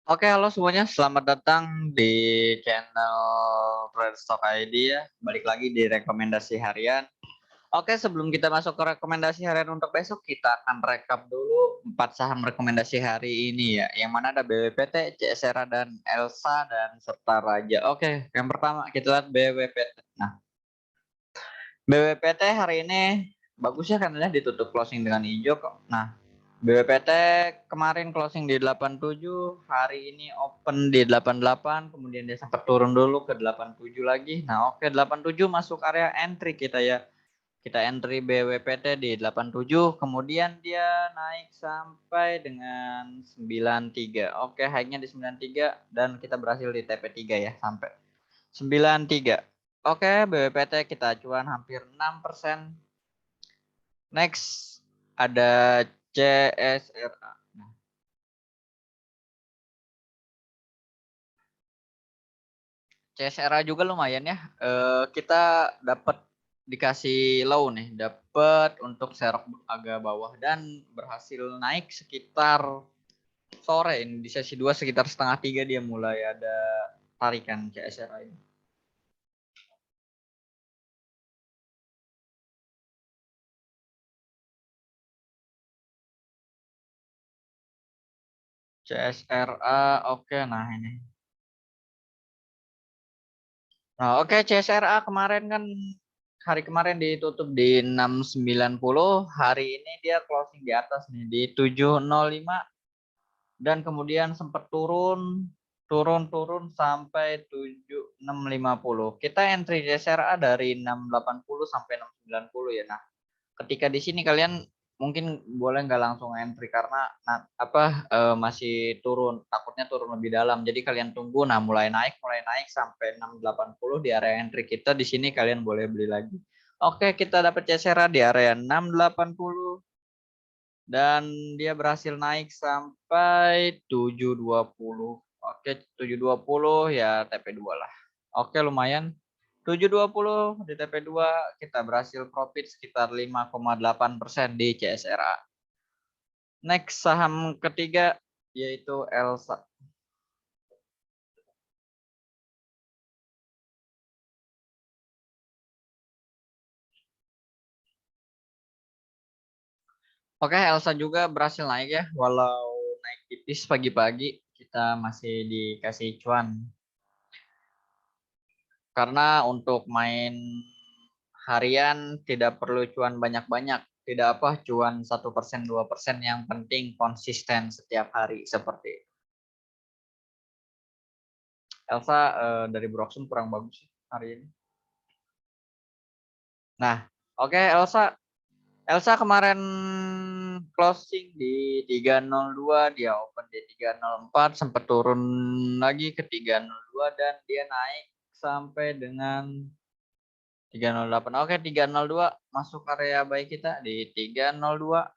Oke, halo semuanya. Selamat datang di channel Trade Stock ID ya. Balik lagi di rekomendasi harian. Oke, sebelum kita masuk ke rekomendasi harian untuk besok, kita akan rekap dulu 4 saham rekomendasi hari ini ya. Yang mana ada BWPT, CSRA, dan Elsa, dan serta Raja. Oke, yang pertama kita lihat BWPT. Nah, BWPT hari ini bagus ya karena ditutup closing dengan hijau kok. Nah, BWPT kemarin closing di 87, hari ini open di 88, kemudian dia sempat turun dulu ke 87 lagi. Nah, oke, 87 masuk area entry kita ya. Kita entry BWPT di 87, kemudian dia naik sampai dengan 93. Oke, high-nya di 93 dan kita berhasil di TP3 ya sampai 93. Oke, BWPT kita acuan hampir 6%. Next ada CSRA. CSRA juga lumayan ya. Kita dapat dikasih low nih, dapat untuk serok agak bawah dan berhasil naik sekitar sore ini di sesi 2 sekitar setengah 3 dia mulai ada tarikan CSRA ini. CSRA oke, nah ini. Nah, oke, CSRA kemarin kan hari kemarin ditutup di 690, hari ini dia closing di atas nih di 705 dan kemudian sempat turun sampai 7650. Kita entry CSRA dari 680 sampai 690 ya. Nah, ketika di sini kalian mungkin boleh nggak langsung entry karena masih turun, takutnya turun lebih dalam. Jadi kalian tunggu, nah mulai naik sampai 680 di area entry kita. Di sini kalian boleh beli lagi. Oke, kita dapat CSRA di area 680 dan dia berhasil naik sampai 720. Oke, 720 ya TP2 lah. Oke, lumayan. 720 di TP2 kita berhasil profit sekitar 5,8% di CSRA. Next saham ketiga yaitu Elsa. Oke, Elsa juga berhasil naik ya, walau naik tipis pagi-pagi kita masih dikasih cuan. Karena untuk main harian tidak perlu cuan banyak-banyak, tidak apa cuan 1% 2%, yang penting konsisten setiap hari seperti itu. Elsa dari Broxton kurang bagus hari ini. Nah, oke, Elsa kemarin closing di 302, dia open di 304, sempat turun lagi ke 302 dan dia naik sampai dengan 308. Oke, 302 masuk area baik kita di 302.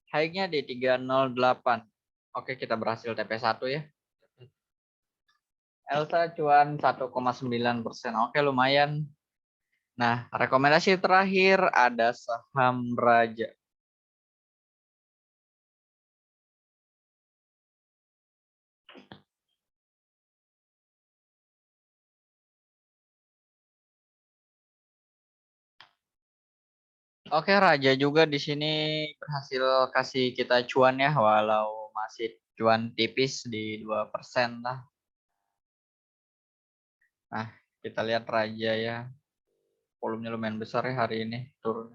High-nya di 308. Oke, kita berhasil TP1 ya. Elsa cuan 1,9%. Oke, lumayan. Nah, rekomendasi terakhir ada saham Raja. Oke, Raja juga di sini berhasil kasih kita cuan ya, walau masih cuan tipis di 2% lah. Nah, kita lihat Raja ya. Volumenya lumayan besar ya hari ini turun.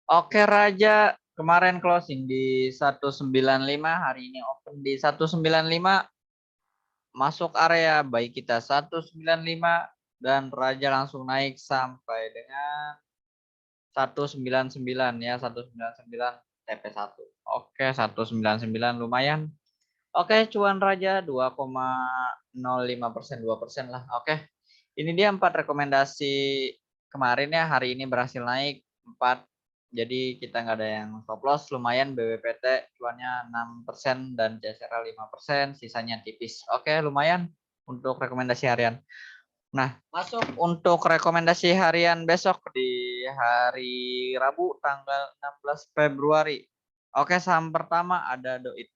Oke, Raja kemarin closing di 195, hari ini open di 195, masuk area baik kita 195 dan Raja langsung naik sampai dengan 199 ya, 199 TP1. Oke, 199 lumayan. Oke, cuan Raja 2,05%, 2% lah. Oke. Ini dia 4 rekomendasi kemarin ya, hari ini berhasil naik 4. Jadi kita nggak ada yang stop loss, lumayan. BWPT cuannya 6% dan CSRA 5%, sisanya tipis. Oke, lumayan untuk rekomendasi harian. Nah, masuk untuk rekomendasi harian besok di hari Rabu tanggal 16 Februari. Oke, saham pertama ada Doit.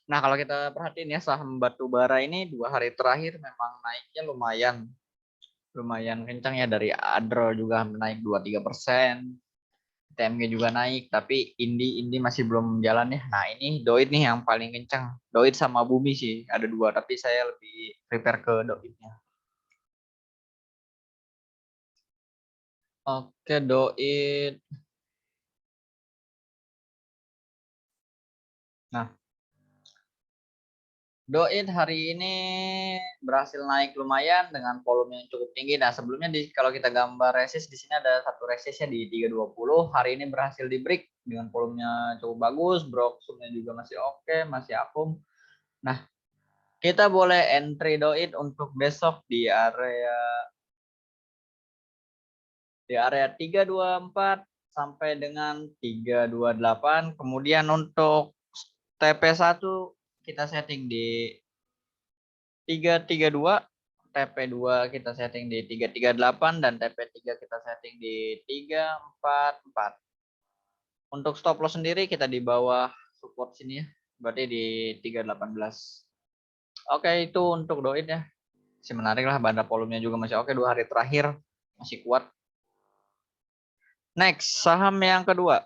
Nah, kalau kita perhatiin ya saham batu bara ini 2 hari terakhir memang naiknya lumayan kencang ya, dari Adro juga naik 2-3%. TMG juga naik, tapi Indi masih belum jalan ya. Nah, ini Doit nih yang paling kencang. Doit sama Bumi sih, ada dua, tapi saya lebih prepare ke Doitnya. Oke, Doit. Nah, Doit hari ini berhasil naik lumayan dengan volume yang cukup tinggi. Nah, sebelumnya kalau kita gambar resist di sini ada satu resistnya di 320. Hari ini berhasil di break dengan volumenya cukup bagus, Broxumnya juga masih oke, masih akum. Nah, kita boleh entry Doit untuk besok di area 324 sampai dengan 328. Kemudian untuk TP1 kita setting di 332, TP2 kita setting di 338, dan TP3 kita setting di 344. Untuk stop loss sendiri kita di bawah support sini ya, berarti di 318. Oke, itu untuk Doit ya. Masih menarik lah, bandar volumenya juga masih oke, 2 hari terakhir masih kuat. Next, saham yang kedua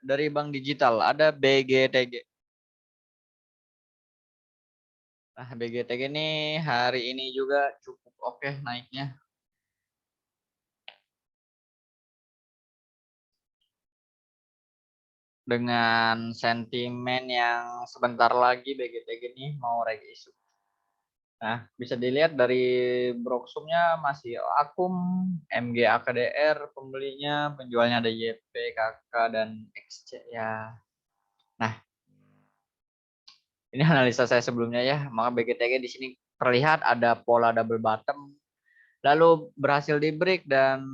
dari Bank Digital ada BGTG. Nah, BGTG ini hari ini juga cukup oke naiknya. Dengan sentimen yang sebentar lagi BGTG ini mau reg issue. Nah, bisa dilihat dari Broxumnya masih akum, MG AKDR pembelinya, penjualnya ada YP, KK, dan XC ya. Nah, ini analisa saya sebelumnya ya. Maka BGTG di sini terlihat ada pola double bottom, lalu berhasil di break dan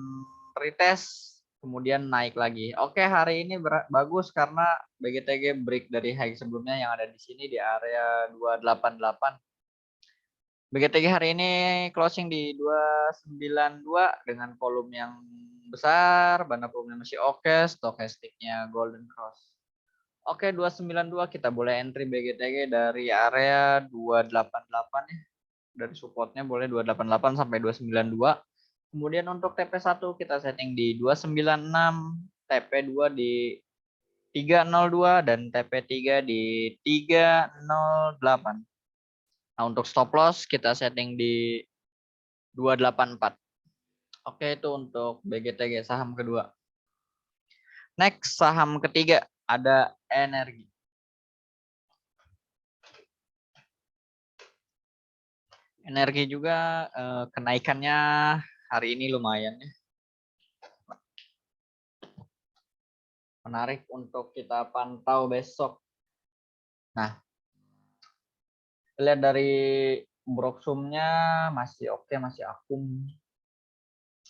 retest, kemudian naik lagi. Oke, hari ini bagus karena BGTG break dari high sebelumnya yang ada di sini di area 288. BGTG hari ini closing di 292 dengan volume yang besar, bandar volumenya masih oke, stokastiknya golden cross. Oke, 292 kita boleh entry BGTG dari area 288 ya. Dari supportnya boleh 288 sampai 292. Kemudian untuk TP1 kita setting di 296, TP2 di 302, dan TP3 di 308. Nah, untuk stop loss kita setting di 284. Oke, itu untuk BGTG saham kedua. Next, saham ketiga ada energi. Energi juga kenaikannya hari ini lumayan ya. Menarik untuk kita pantau besok. Nah, lihat dari Broxumnya masih oke, masih akum.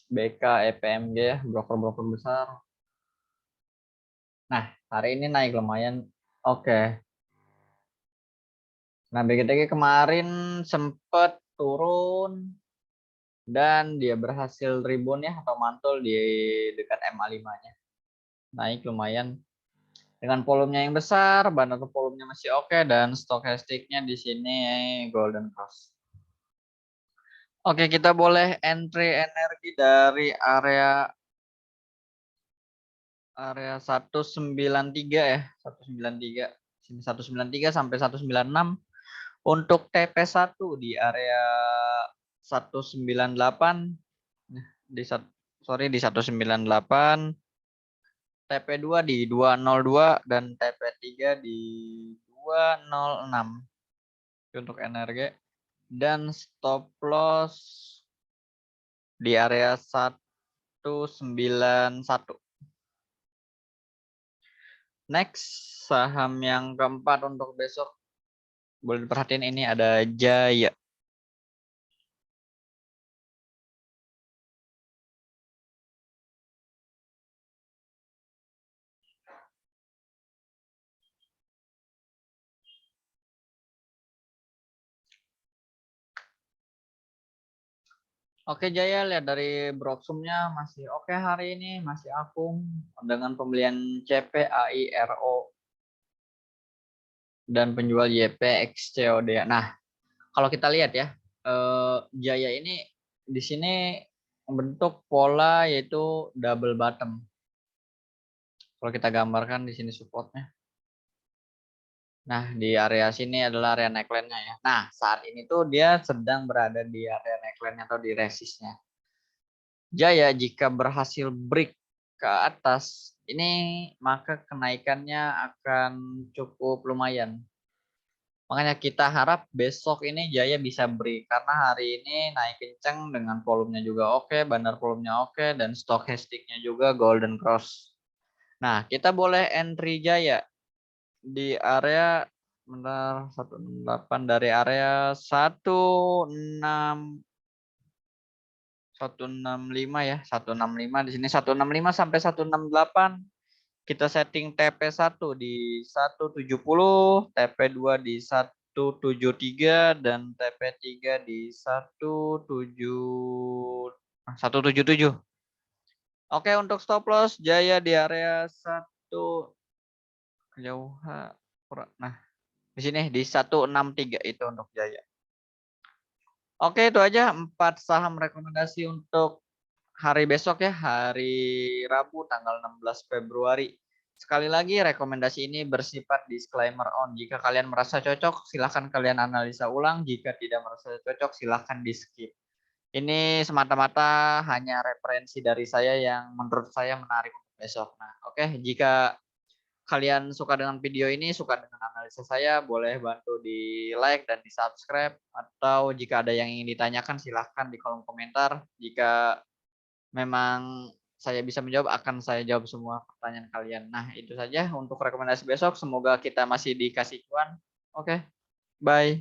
BK, EPMG ya, broker-broker besar. Nah, hari ini naik lumayan oke. Nah, BGTG kemarin sempat turun dan dia berhasil rebound ya atau mantul di dekat MA5-nya. Naik lumayan dengan volumenya yang besar, bandar volumenya masih oke, dan stokastiknya di sini golden cross. Oke, kita boleh entry energi dari area 193 ya, 193. Sini 193 sampai 196. Untuk TP1 di area 198, di 198, TP2 di 202, dan TP3 di 206 untuk energi, dan stop loss di area 191. Next, saham yang keempat untuk besok boleh diperhatiin, ini ada Jaya. Oke, Jaya, lihat dari Broxumnya masih oke hari ini, masih akum dengan pembelian CPAIRO. dan penjual YP XCOD. Nah, kalau kita lihat ya, Jaya ini di sini membentuk pola yaitu double bottom. Kalau kita gambarkan di sini supportnya. Nah, di area sini adalah area neckline-nya ya. Nah, saat ini tuh dia sedang berada di area neckline atau di resistnya. Jaya jika berhasil break ke atas, ini maka kenaikannya akan cukup lumayan. Makanya kita harap besok ini Jaya bisa break karena hari ini naik kencang dengan volumenya juga oke, bandar volumenya oke, dan stochasticnya juga golden cross. Nah, kita boleh entry Jaya di area bentar 168 dari area 165 ya, 165 di sini 165 sampai 168. Kita setting TP1 di 170, TP2 di 173 dan TP3 di 177. Oke, untuk stop loss Jaya di area 1 kejauhan. Nah, di sini di 163 itu untuk Jaya. Oke, itu aja 4 saham rekomendasi untuk hari besok ya, hari Rabu tanggal 16 Februari. Sekali lagi rekomendasi ini bersifat disclaimer on. Jika kalian merasa cocok, silahkan kalian analisa ulang. Jika tidak merasa cocok, silahkan di skip. Ini semata-mata hanya referensi dari saya yang menurut saya menarik untuk besok. Nah, oke, jika kalian suka dengan video ini, suka dengan analisa saya, boleh bantu di like dan di subscribe. Atau jika ada yang ingin ditanyakan, silahkan di kolom komentar. Jika memang saya bisa menjawab, akan saya jawab semua pertanyaan kalian. Nah, itu saja untuk rekomendasi besok. Semoga kita masih dikasih cuan. Oke, bye.